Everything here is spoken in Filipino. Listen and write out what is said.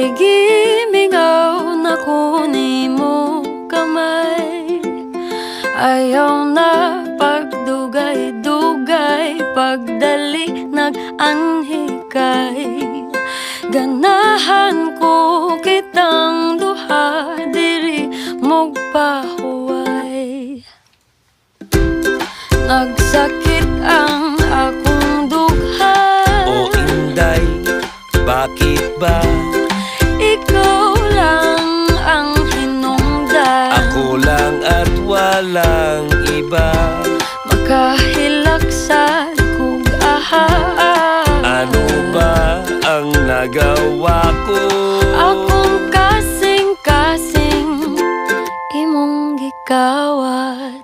Sige, mingaw na kunimo kamay. Ayaw na pagdugay-dugay, pagdali nag-anhikay. Ganahan ko kitang duha diri mogpahuway. Nagsakit ang akong dugha. O Inday, bakit ba? Ikaw lang ang hinungdan. Ako lang at walang iba. Makahilaksad kog aha. Ano ba ang nagawa ko? Akong kasing-kasing imong gikawat.